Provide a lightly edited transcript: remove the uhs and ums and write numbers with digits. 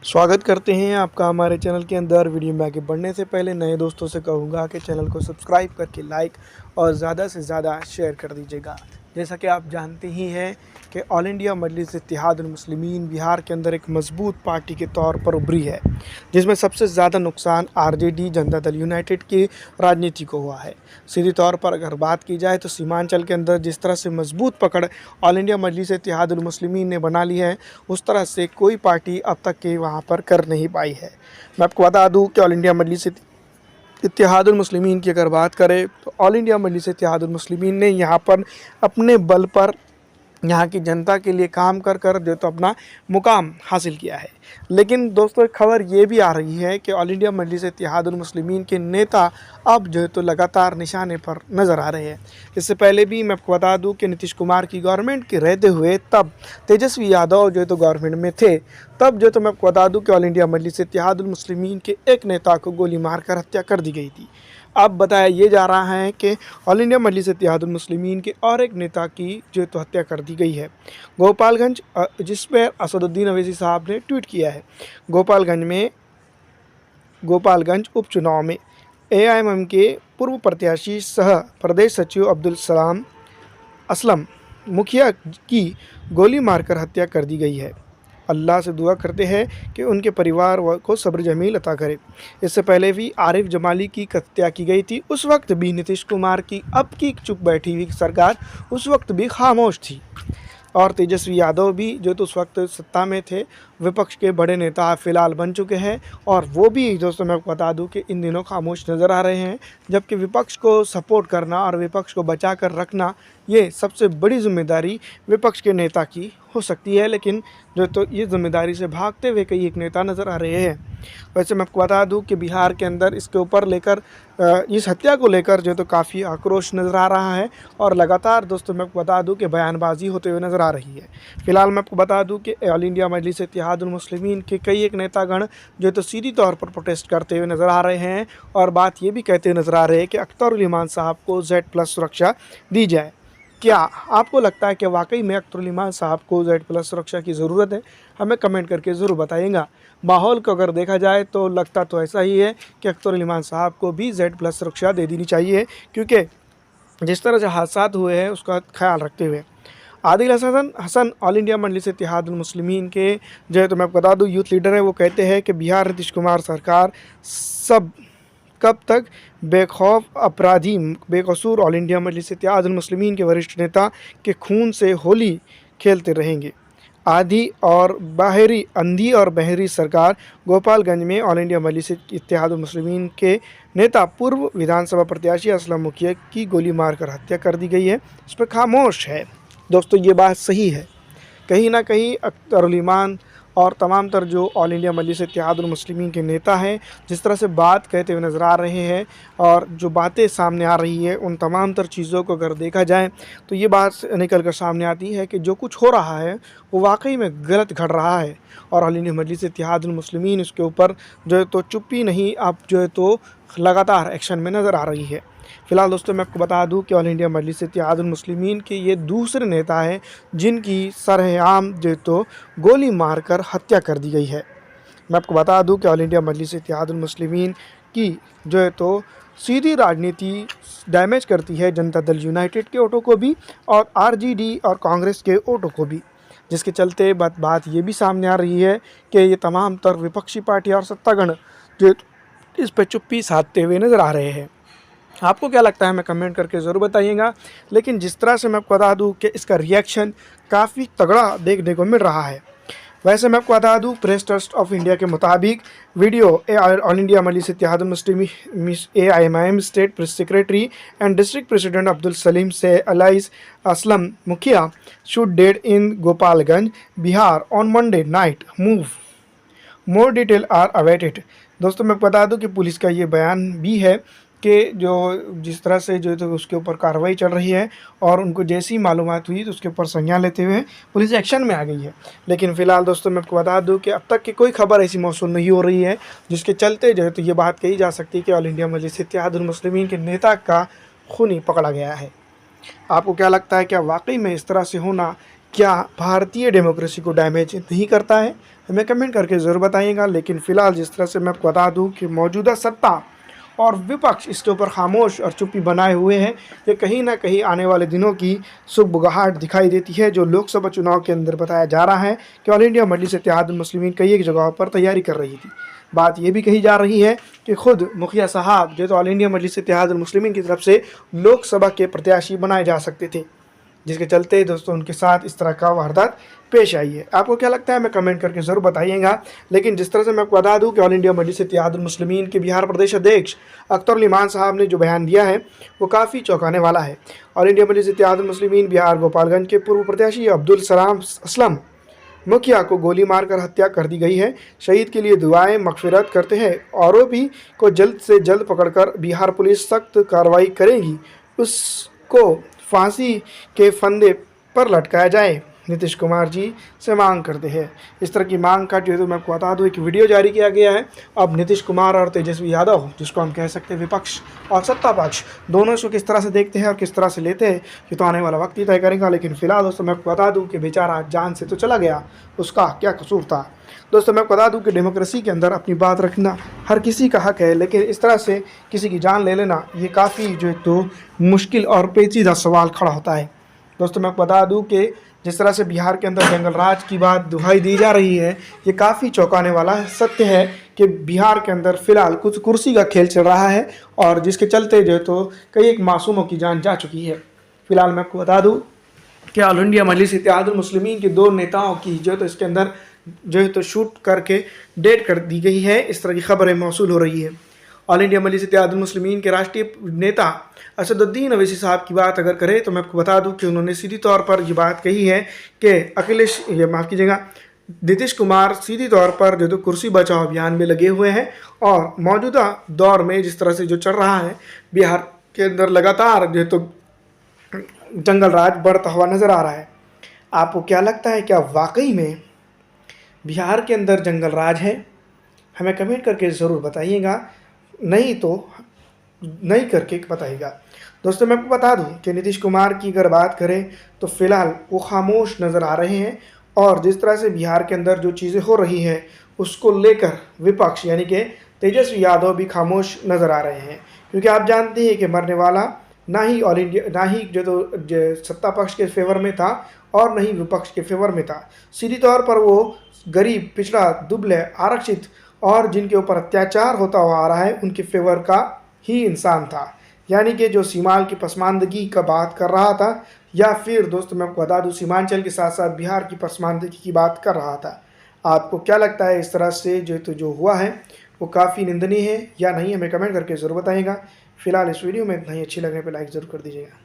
स्वागत करते हैं आपका हमारे चैनल के अंदर। वीडियो में आगे बढ़ने से पहले नए दोस्तों से कहूँगा कि चैनल को सब्सक्राइब करके लाइक और ज़्यादा से ज़्यादा शेयर कर दीजिएगा। जैसा कि आप जानते ही हैं कि ऑल इंडिया मजलिस इत्तेहादुल मुस्लिमीन बिहार के अंदर एक मजबूत पार्टी के तौर पर उभरी है, जिसमें सबसे ज़्यादा नुकसान आरजेडी जनता दल यूनाइटेड की राजनीति को हुआ है। सीधी तौर पर अगर बात की जाए तो सीमांचल के अंदर जिस तरह से मजबूत पकड़ ऑल इंडिया मजलिस इत्तेहादुल मुस्लिमीन ने बना ली है, उस तरह से कोई पार्टी अब तक के वहाँ पर कर नहीं पाई है। मैं आपको बता दूँ कि ऑल इंडिया मजलिस इत्तेहादुल मुस्लिमीन की अगर बात करें तो ऑल इंडिया मजलिस इत्तेहादुल मुस्लिमीन ने यहाँ पर अपने बल पर यहाँ की जनता के लिए काम कर कर जो तो अपना मुकाम हासिल किया है। लेकिन दोस्तों एक खबर ये भी आ रही है कि ऑल इंडिया मजलिस इत्तेहादुल मुस्लिमीन के नेता अब जो है तो लगातार निशाने पर नज़र आ रहे हैं। इससे पहले भी मैं आपको बता दूं कि नीतीश कुमार की गवर्नमेंट के रहते हुए तब तेजस्वी यादव जो है तो गवर्नमेंट में थे, तब जो तो मैं आपको बता दूं कि ऑल इंडिया मजलिस इत्तेहादुल मुस्लिमीन के एक नेता को गोली मारकर हत्या कर दी गई थी। अब बताया ये जा रहा है कि ऑल इंडिया मजलिस इत्तेहादुल मुस्लिमीन के और एक नेता की जो तो हत्या कर दी गई है गोपालगंज, जिस पर असदुद्दीन अवैसी साहब ने ट्वीट किया है। गोपालगंज उपचुनाव में एआईएमएम के पूर्व प्रत्याशी सह प्रदेश सचिव अब्दुल सलाम असलम मुखिया की गोली मारकर हत्या कर दी गई है। अल्लाह से दुआ करते हैं कि उनके परिवार को सब्र जमील अता करे। इससे पहले भी आरिफ जमाली की हत्या की गई थी, उस वक्त भी नीतीश कुमार की अब की चुप बैठी हुई सरकार उस वक्त भी खामोश थी, और तेजस्वी यादव भी जो तो उस वक्त सत्ता में थे, विपक्ष के बड़े नेता फिलहाल बन चुके हैं, और वो भी दोस्तों मैं आपको बता दूं कि इन दिनों खामोश नज़र आ रहे हैं। जबकि विपक्ष को सपोर्ट करना और विपक्ष को बचा कर रखना, ये सबसे बड़ी जिम्मेदारी विपक्ष के नेता की हो सकती है, लेकिन जो तो ये जिम्मेदारी से भागते हुए कई एक नेता नज़र आ रहे हैं। वैसे मैं आपको बता दूं कि बिहार के अंदर इसके ऊपर लेकर इस हत्या को लेकर जो तो काफ़ी आक्रोश नज़र आ रहा है, और लगातार दोस्तों मैं आपको बता दूं कि बयानबाजी होते हुए नज़र आ रही है। फिलहाल मैं आपको बता दूं कि ऑल इंडिया मजलिस इत्तेहादुल मुस्लिमीन के कई एक नेतागण जो तो सीधी तौर पर प्रोटेस्ट करते हुए नज़र आ रहे हैं, और बात ये भी कहते हुए नज़र आ रहे हैं कि अख्तरुल ईमान साहब को Z+ सुरक्षा दी जाए। क्या आपको लगता है कि वाकई में अख्तरुल ईमान साहब को Z+ सुरक्षा की ज़रूरत है? हमें कमेंट करके ज़रूर बताइएगा। माहौल को अगर देखा जाए तो लगता तो ऐसा ही है कि अख्तरुल ईमान साहब को भी Z+ सुरक्षा दे देनी चाहिए, क्योंकि जिस तरह से हादसात हुए हैं उसका ख्याल रखते हुए। आदिल हसन ऑल इंडिया मजलिस इत्तेहादुल मुस्लिमीन के जो है तो मैं आपको बता दूँ यूथ लीडर हैं। वो कहते हैं कि बिहार नीतीश कुमार सरकार सब कब तक बेखौफ अपराधी बेकसूर ऑल इंडिया मजलिस इत्तेहादुल मुस्लिमीन के वरिष्ठ नेता के खून से होली खेलते रहेंगे। अंधी और बहरी सरकार। गोपालगंज में ऑल इंडिया मजलिस इत्तेहादुल मुस्लिमीन के नेता पूर्व विधानसभा प्रत्याशी असलम मुखिया की गोली मारकर हत्या कर दी गई है, इस पर खामोश है। दोस्तों ये बात सही है, कहीं ना कहीं अख्तरुल ईमान और तमाम तर जो ऑल इंडिया मजलिस इत्तेहादुल मुस्लिमीन के नेता हैं, जिस तरह से बात कहते हुए नज़र आ रहे हैं और जो बातें सामने आ रही है, उन तमाम तर चीज़ों को अगर देखा जाए तो ये बात निकल कर सामने आती है कि जो कुछ हो रहा है वो वाकई में गलत घट रहा है, और ऑल इंडिया मजलिस इत्तेहादुल मुस्लिमीन इसके ऊपर जो है तो चुप्पी नहीं, अब जो है तो लगातार एक्शन में नज़र आ रही है। फिलहाल दोस्तों मैं आपको बता दूं कि ऑल इंडिया मजलिस इत्तेहादुल मुस्लिमीन के ये दूसरे नेता हैं जिनकी सरेआम जो तो गोली मारकर हत्या कर दी गई है। मैं आपको बता दूं कि ऑल इंडिया मजलिस इत्तेहादुल मुस्लिमीन की जो है तो सीधी राजनीति डैमेज करती है जनता दल यूनाइटेड के वोटों को भी, और आरजेडी और कांग्रेस के वोटों को भी, जिसके चलते बात ये भी सामने आ रही है कि ये तमाम तर विपक्षी पार्टी और सत्तागण जो इस पर चुप्पी साधते हुए नज़र आ रहे हैं। आपको क्या लगता है हमें कमेंट करके ज़रूर बताइएगा। लेकिन जिस तरह से मैं आपको बता दूं कि इसका रिएक्शन काफ़ी तगड़ा देखने को मिल रहा है। वैसे मैं आपको बता दूं प्रेस ट्रस्ट ऑफ इंडिया के मुताबिक video all India Majlis Ittehadul Muslimeen AIMIM state press secretary and district president Abdul Salim से alias Aslam Mukhiya shot dead in Gopalganj Bihar on Monday night move more detail are awaited. दोस्तों मैं बता दूं कि पुलिस का ये बयान भी है कि जो जिस तरह से जो तो उसके ऊपर कार्रवाई चल रही है, और उनको जैसी मालूमात हुई तो उसके ऊपर संज्ञान लेते हुए पुलिस एक्शन में आ गई है। लेकिन फ़िलहाल दोस्तों मैं आपको बता दूं कि अब तक की कोई खबर ऐसी मौसूल नहीं हो रही है जिसके चलते जो है तो ये बात कही जा सकती है कि ऑल इंडिया मजलिस इत्तेहादुल मुस्लिमीन के नेता का खूनी पकड़ा गया है। आपको क्या लगता है, क्या वाकई में इस तरह से होना क्या भारतीय डेमोक्रेसी को डैमेज नहीं करता है? हमें कमेंट करके ज़रूर बताइएगा। लेकिन फ़िलहाल जिस तरह से मैं आपको बता दूं कि मौजूदा सत्ता और विपक्ष इसके ऊपर खामोश और चुप्पी बनाए हुए हैं, ये कहीं ना कहीं आने वाले दिनों की सुगबुगाहट दिखाई देती है। जो लोकसभा चुनाव के अंदर बताया जा रहा है कि ऑल इंडिया मजलिस इत्तेहादुल मुस्लिमीन कई एक जगहों पर तैयारी कर रही थी। बात ये भी कही जा रही है कि खुद मुखिया साहब जो तो ऑल इंडिया मजलिस इत्तेहादुल मुस्लिमीन की तरफ से लोकसभा के प्रत्याशी बनाए जा सकते थे, जिसके चलते दोस्तों उनके साथ इस तरह का वारदात पेश आई है। आपको क्या लगता है हमें कमेंट करके ज़रूर बताइएगा। लेकिन जिस तरह से मैं आपको बता दूं कि ऑल इंडिया मजलिस इत्तेहादुल मुस्लिमीन के बिहार प्रदेश अध्यक्ष अख्तर उल ईमान साहब ने जो बयान दिया है वो काफ़ी चौंकाने वाला है। ऑल इंडिया मजलिस इत्तेहादुल मुस्लिमीन बिहार गोपालगंज के पूर्व प्रत्याशी अब्दुल सलाम असलम मुखिया को गोली मारकर हत्या कर दी गई है। शहीद के लिए दुआएं मगफिरत करते हैं। आरोपी को जल्द से जल्द पकड़कर बिहार पुलिस सख्त कार्रवाई करेगी, उसको फांसी के फंदे पर लटकाया जाए, नीतीश कुमार जी से मांग करते हैं। इस तरह की मांग का जो है तो मैं आपको बता दूं एक वीडियो जारी किया गया है। अब नीतीश कुमार और तेजस्वी यादव, जिसको हम कह सकते हैं विपक्ष और सत्ता पक्ष, दोनों इसको किस तरह से देखते हैं और किस तरह से लेते हैं ये तो आने वाला वक्त ही तय करेगा। लेकिन फिलहाल दोस्तों मैं आपको बता दूं कि बेचारा जान से तो चला गया, उसका क्या कसूर था। दोस्तों मैं आपको बता दूं कि डेमोक्रेसी के अंदर अपनी बात रखना हर किसी का हक है, लेकिन इस तरह से किसी की जान ले लेना ये काफ़ी जो है तो मुश्किल और पेचीदा सवाल खड़ा होता है। दोस्तों मैं आपको बता दूं कि जिस तरह से बिहार के अंदर जंगल राज की बात दुहाई दी जा रही है, ये काफ़ी चौंकाने वाला सत्य है कि बिहार के अंदर फ़िलहाल कुछ कुर्सी का खेल चल रहा है और जिसके चलते जो है तो कई एक मासूमों की जान जा चुकी है। फिलहाल मैं आपको बता दूं कि ऑल इंडिया मजलिस इत्तेहादुल मुस्लिमीन के 2 नेताओं की जो है तो इसके अंदर जो है तो शूट करके डेट कर दी गई है। इस तरह की खबरें मौसूल हो रही है। ऑल इंडिया मजलिस इत्तेहादुल मुस्लिमीन के राष्ट्रीय नेता असदुद्दीन अवैसी साहब की बात अगर करें तो मैं आपको बता दूं कि उन्होंने सीधी तौर पर ये बात कही है कि माफ़ कीजिएगा, नीतीश कुमार सीधी तौर पर जो तो कुर्सी बचाओ अभियान में लगे हुए हैं और मौजूदा दौर में जिस तरह से जो चल रहा है बिहार के अंदर लगातार जो तो जंगल राज बढ़ता हुआ नज़र आ रहा है। आपको क्या लगता है, क्या वाकई में बिहार के अंदर जंगल राज है? हमें कमेंट करके ज़रूर बताइएगा, नहीं तो नहीं करके बताइएगा। दोस्तों मैं आपको बता दूं कि नीतीश कुमार की अगर बात करें तो फ़िलहाल वो खामोश नज़र आ रहे हैं और जिस तरह से बिहार के अंदर जो चीज़ें हो रही हैं उसको लेकर विपक्ष यानी कि तेजस्वी यादव भी खामोश नज़र आ रहे हैं, क्योंकि आप जानते हैं कि मरने वाला ना ही ऑल इंडिया ना ही जो सत्ता पक्ष के फेवर में था और न ही विपक्ष के फेवर में था। सीधी तौर पर वो गरीब, पिछड़ा, दुबले, आरक्षित और जिनके ऊपर अत्याचार होता हुआ आ रहा है उनके फेवर का ही इंसान था, यानी कि जो सीमांचल की पसमानदगी का बात कर रहा था, या फिर दोस्तों मैं आपको बता दूं सीमांचल के साथ साथ बिहार की पसमानदगी की बात कर रहा था। आपको क्या लगता है इस तरह से जो हुआ है वो काफ़ी निंदनीय है या नहीं? हमें कमेंट करके ज़रूर बताइएगा। फिलहाल इस वीडियो में इतना ही। अच्छी लगने पर लाइक ज़रूर कर दीजिएगा।